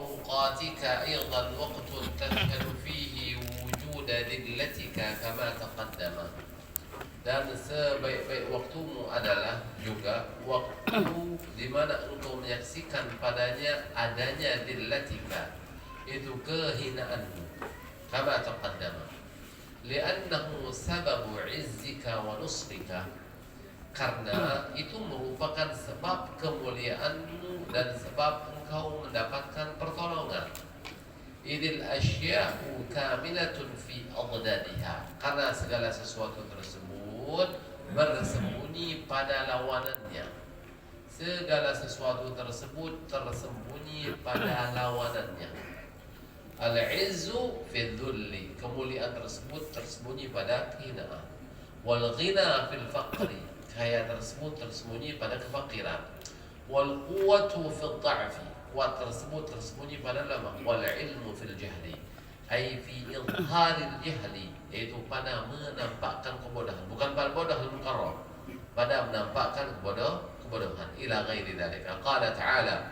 أوقاتك أيضا وقت تشهد فيه وجود ذلتك كما تقدم. Dan sebaik-baik waktumu adalah juga waktu di mana engkau menyaksikan padanya adanya dillatika, itu kehinaanmu, kama taqaddama, li'annahu sababu izzika wa nusrika, karena itu merupakan sebab kemuliaanmu dan sebab engkau mendapatkan pertolongan. Idil asya'u kaminatun fi adadadiha, karena segala sesuatu tersebut bersembunyi pada lawanannya. Segala sesuatu tersebut tersembunyi pada lawanannya. Al-izzu fi dhulli, kemuliaan tersebut tersembunyi pada kehinaan. Wal ghina fil faqri, kaya tersebut tersembunyi pada kefakiran. Wal quwwatu fil dha'fi, kuat tersebut tersembunyi pada lemah. Wal ilmu fil jahli, ai fi izharil jahli, yaitu pada menampakkan kebodohan, bukan pada bodoh al-mukarram, pada menampakkan kebodohan. Ila ghairi dzalika. Qala ta'ala: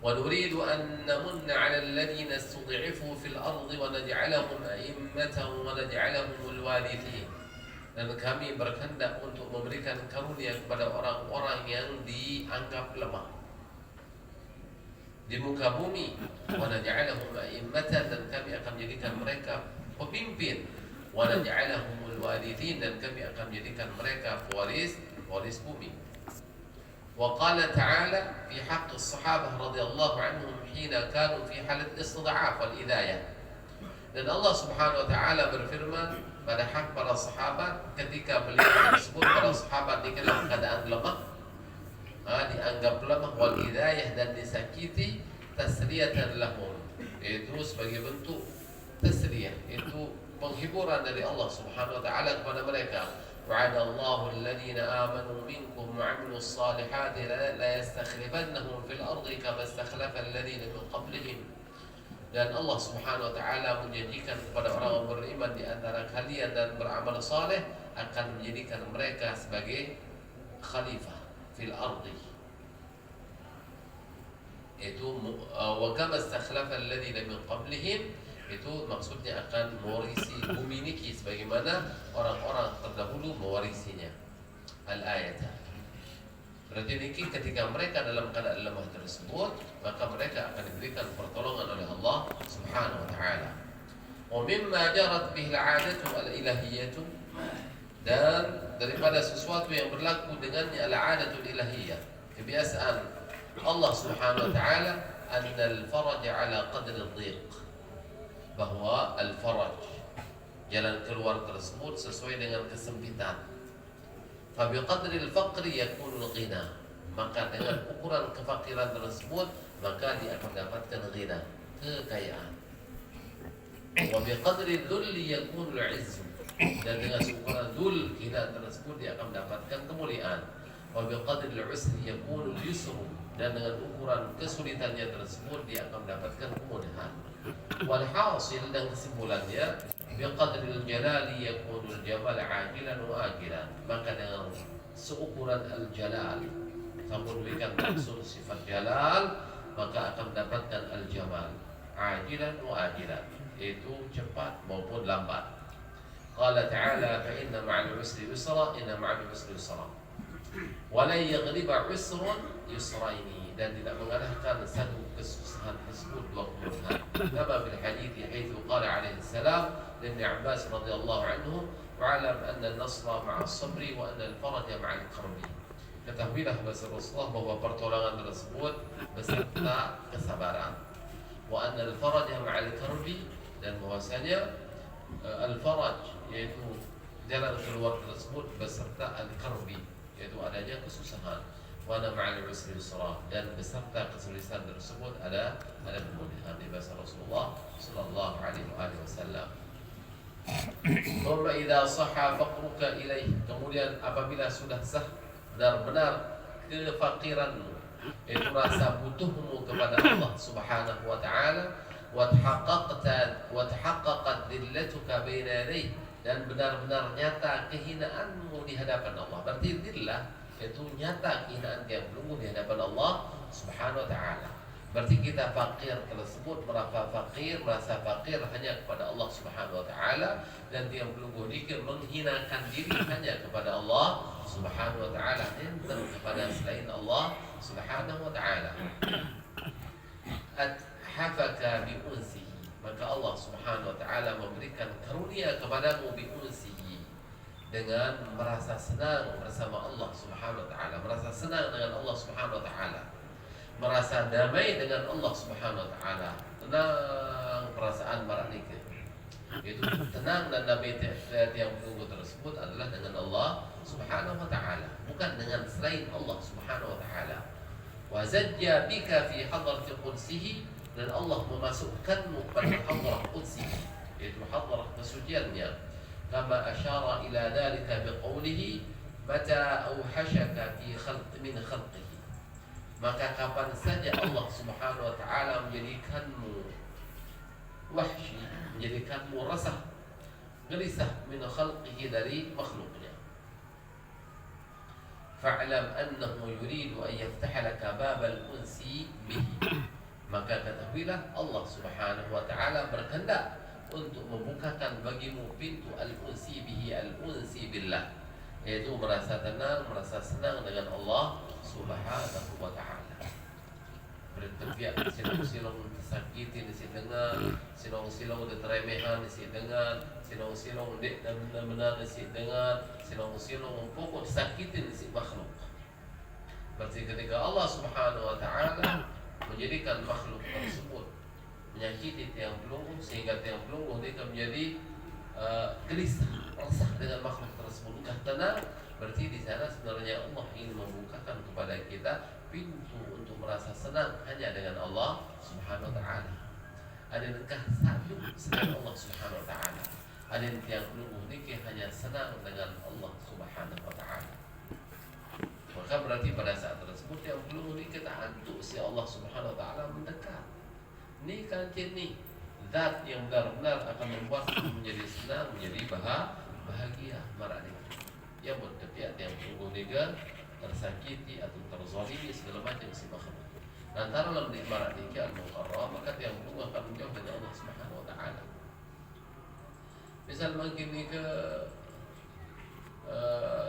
wa nuridu an namunna 'ala alladhina istud'ifu fil ardi wa naj'alahum a'immatan wa naj'alahumul warithin. Dan kami berkehendak untuk memberikan karunia kepada orang-orang yang dianggap lemah di muka bumi. Wa naj'alahum a'immatan, dan kami akan menjadikan mereka pemimpin. Wa naj'alahumul warithin, dan kami akan menjadikan mereka waris bumi. Wa qala ta'ala fi haqqi as-sahabah radhiyallahu anhum hina kanu fi halat istid'af wal idayah. Dan Allah Subhanahu wa taala berfirman pada hak para sahabat ketika beliau tersebut, para sahabat di dalam keadaan lemah, dianggap lemah, wal hidayah, dan disakiti, tasliyatan lahum, itu sebagai bentuk tasliyah, itu penghiburan dari Allah Subhanahu wa taala kepada mereka. Wa'adallahu alladhina amanu minkum wa 'amilus salihati la yastakhlifannahum fil ardi kama istakhlafa alladhina min qablihim. Dan Allah Subhanahu wa taala menjanjikan kepada orang yang beriman di antara kalian dan beramal saleh akan menjadikan mereka sebagai khalifah fil ardi. Itu wa kama istakhlafa alladhina min qablihim, itu maksudnya akan mewarisi bumi ini sebagaimana orang-orang terdahulu mewarisinya. Al-ayat. Berarti ini ketika mereka dalam keadaan lemah tersebut, maka mereka akan diberikan pertolongan oleh Allah Subhanahu wa taala. Wa mimma jarat bihi al-'adatu al-ilahiyyatu, dan daripada sesuatu yang berlaku dengannya al-'adatu al-ilahiyyah, kebiasaan Allah Subhanahu wa taala, anna al-faraj 'ala qadri ad-dhiq, bahwa al-faraj, jalan keluar tersebut sesuai dengan kesempitan. Fabiqadri al-faqri yakunu ghina, maka dengan ukuran kefakiran tersebut maka dia akan mendapatkan ghina, kekayaan. Wa biqadri dhulli yakunu al-'izz, dan dengan ukuran dhul, ghina tersebut dia akan mendapatkan kemuliaan. Wa biqadri al-'usri yakunu al-yusr, dan dengan ukuran kesulitannya tersebut dia akan mendapatkan kemudahan. Wal hasil, dan kesimpulannya, biqadril jalali yakunul jamal ajilan wa ajilan, maka dengan seukuran al-jalal, kamu memberikan maksud sifat jalal, maka akan mendapatkan al-jamal ajilan wa ajilan, yaitu cepat maupun lambat. Qala ta'ala: fa inna ma'al usri yusra, inna ma'al usri yusra, wa la yaghliba usrun yusraini, dan tidak mengalahkan satu kesusahan tersebut dua kemudahan. Kama fil hadits haitsu qala alaihi salam li Ibn Abbas radhiyallahu anhu: wa'lam anna an-nasra ma'a as-sabri wa anna al-faraja ma'a al-karbi. Ketahuilah bahwa Rasulullah bahwa pertolongan tersebut beserta kesabaran. Wa anna al-faraja ma'a al-karbi, dan bahwasanya al-faraj, yaitu jalan keluar tersebut beserta al-karbi, yaitu adanya kesusahan. Wa ana ma'al usri yusra, dan beserta kesulitan tersebut ada kemudahan. Di bahasa Rasulullah sallallahu alaihi wasallam. Thumma idza sahha faqruka ilaih, kemudian apabila sudah sah benar-benar kefakiranmu, itu rasa butuhmu kepada Allah Subhanahu wa taala, wa tahaqqaqat dillatuka baina yadayhi, dan benar-benar nyata kehinaanmu di hadapan Allah. Berarti dillah itu nyata kehinaan yang menunggu di hadapan Allah Subhanahu wa taala. Berarti kita fakir tersebut merasa fakir hanya kepada Allah Subhanahu wa taala, dan dia belum dikir menghinakan diri hanya kepada Allah Subhanahu wa taala, dan kepada selain Allah Subhanahu wa taala. Hafaka bi unsihi, maka Allah Subhanahu wa taala memberikan karunia kepadamu bi unsihi, dengan merasa senang bersama Allah Subhanahu wa taala, merasa senang dengan Allah Subhanahu wa taala, merasa damai dengan Allah Subhanahu wa taala. Tenang perasaan maranika. Itu tenang dan damai yang menunggu tersebut adalah dengan Allah Subhanahu wa taala, bukan dengan selain Allah Subhanahu wa taala. Wa zajja bika fi hadrati qudsihi, dan Allah memasukkanmu pada hadrah qudsihi, yaitu hadrah kesuciannya. Kama asyara ila dzalika biqaulihi mata auhashaka fi min khalqihi, maka kapan saja Allah Subhanahu wa taala menjadikanmu wahsy, menjadikanmu resah, gelisah, min khalqihi, dari makhluknya. Fa'lam annahu yuridu an yaftaha laka babal unsi bihi, maka ketahuilah Allah Subhanahu wa taala berkehendak untuk membukakan bagimu pintu al-unsi bihi, al-unsi billah, yaitu merasa tenang, merasa senang dengan Allah Subhanahu wa taala. Bertepiak silong-silong tersakiti di dengan, silong-silong diteremehan di dengan, silong-silong dek dan benar-benar di dengan, silong-silong pokok sakiti di makhluk. Berarti ketika Allah Subhanahu wa taala menjadikan makhluk tersebut menyakiti tiang pelunggu, sehingga tiang pelunggu dia menjadi gelisah, resah dengan makhluk tersebut, bukan tenang, berarti di sana sebenarnya Allah ingin membukakan kepada kita pintu untuk merasa senang hanya dengan Allah Subhanahu wa taala. Ada nikah satu selain Allah Subhanahu wa taala, ada yang tiang pelunggu dia hanya senang dengan Allah Subhanahu wa taala. Maka berarti pada saat tersebut tiang pelunggu dia kita antuk si Allah Subhanahu wa taala mendekat. Ni kan ni zat yang benar-benar akan membuat menjadi senang, menjadi bahagia marah ni. Yang bertepiak yang tunggu nega tersakiti atau terzalimi segala macam si makhluk. Antara dalam nikmat ini al-mukarram, maka yang tunggu akan menjauh dari Allah Subhanahu wa taala. Misal mungkin ni ke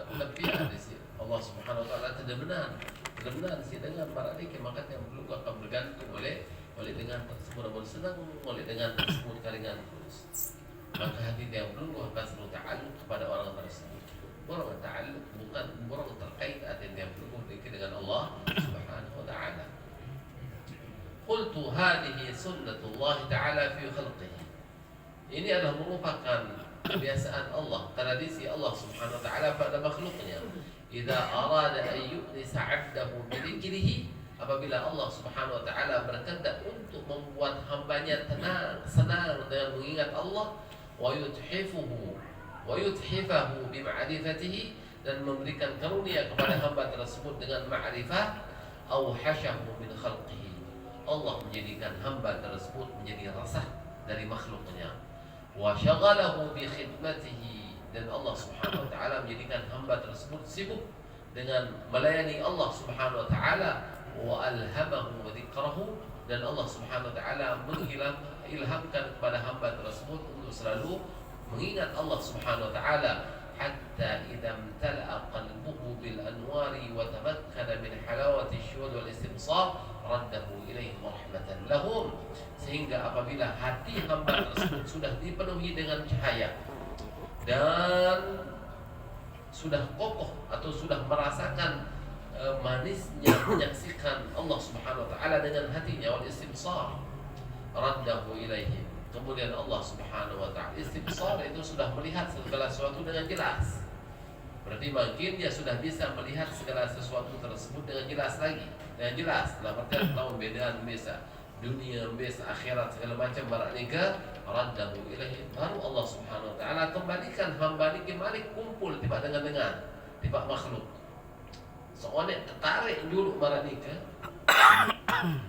tepiak di sini Allah Subhanahu wa taala tidak benar si dengan marah ni, maka yang tunggu akan bergantung oleh dengan tersebut bersenang, oleh dengan tersebut karingan terus. Maka hati yang belum akan selalu ta'alluq kepada orang tersebut. Orang ta'alluq bukan orang terkait hati yang belum dengan Allah Subhanahu wa ta'ala. Qultu hadhihi sunnatullah ta'ala fi khalqihi. Ini adalah merupakan kebiasaan Allah, tradisi Allah Subhanahu wa ta'ala pada makhluknya. Idza arada an yu'nisa 'abdahu bi dzikrihi, apabila Allah Subhanahu wa taala berkehendak untuk membuat hambanya senang dengan mengingat Allah, wa yuthifahu bi ma'rifatihi, dan memberikan karunia kepada hamba tersebut dengan ma'rifah, au hasyahu min khalqihi, Allah menjadikan hamba tersebut menjadi resah dari makhluknya, wa syaghalahu bi khidmatihi, dan Allah Subhanahu wa taala menjadikan hamba tersebut sibuk dengan melayani Allah Subhanahu wa taala, wa alhamahu wa dzikrahu, dan Allah Subhanahu wa taala ilhamkan kepada hamba tersebut untuk selalu mengingat Allah Subhanahu wa taala, hatta idza imtala'a qalbuhu bil anwari wa tamakkana min halawati syuhud wal istimsar raddahu ilaihim rahmatan lahum, sehingga apabila hati hamba tersebut sudah dipenuhi dengan cahaya dan sudah kokoh atau sudah merasakan manisnya menyaksikan Allah Subhanahu wa taala dengan hatinya, wal istimsar raddahu ilaihim, kemudian Allah Subhanahu wa taala, istimsar itu sudah melihat segala sesuatu dengan jelas. Berarti makin dia sudah bisa melihat segala sesuatu tersebut dengan jelas lagi, dengan jelas dalam artian tahu bedaan bisa dunia, bisa akhirat, segala macam barang ke raddahu ilaihim, baru Allah Subhanahu wa taala kembalikan hamba ni kembali kumpul tiba dengan tiba makhluk. Seorang tertarik dulu marah nikah,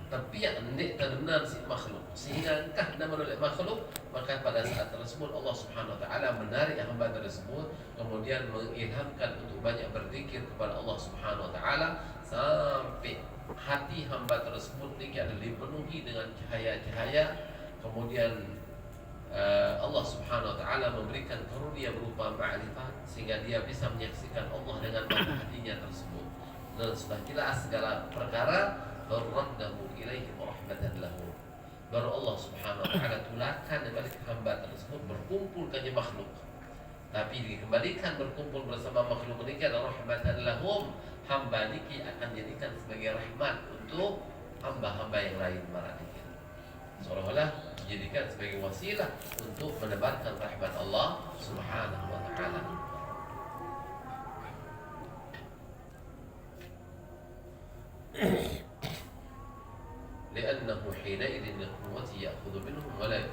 tapi yang hendak terdengar si makhluk, sehingga entah nama oleh makhluk, maka pada saat tersebut Allah Subhanahu wa taala menarik hamba tersebut, kemudian mengilhamkan untuk banyak berzikir kepada Allah Subhanahu wa taala, sampai hati hamba tersebut ini adalah dipenuhi dengan cahaya-cahaya, kemudian Allah Subhanahu wa taala memberikan karunia berupa ma'rifat sehingga dia bisa menyaksikan Allah dengan mata hatinya tersebut. Dan sudah jelas segala perkara, baru raddahu ilaihi rahmatan lahu. Baru Allah Subhanahu wa taala tulakan kepada hamba tersebut berkumpulkannya makhluk. Tapi dikembalikan berkumpul bersama makhluk ini adalah rahmatan lahum. Hamba niki akan jadikan sebagai rahmat untuk hamba-hamba yang lain maradiki. Seolah-olah dijadikan sebagai wasilah untuk menebarkan rahmat Allah Subhanahu wa taala. لأنه حينئذ القوة يأخذ منهم ولا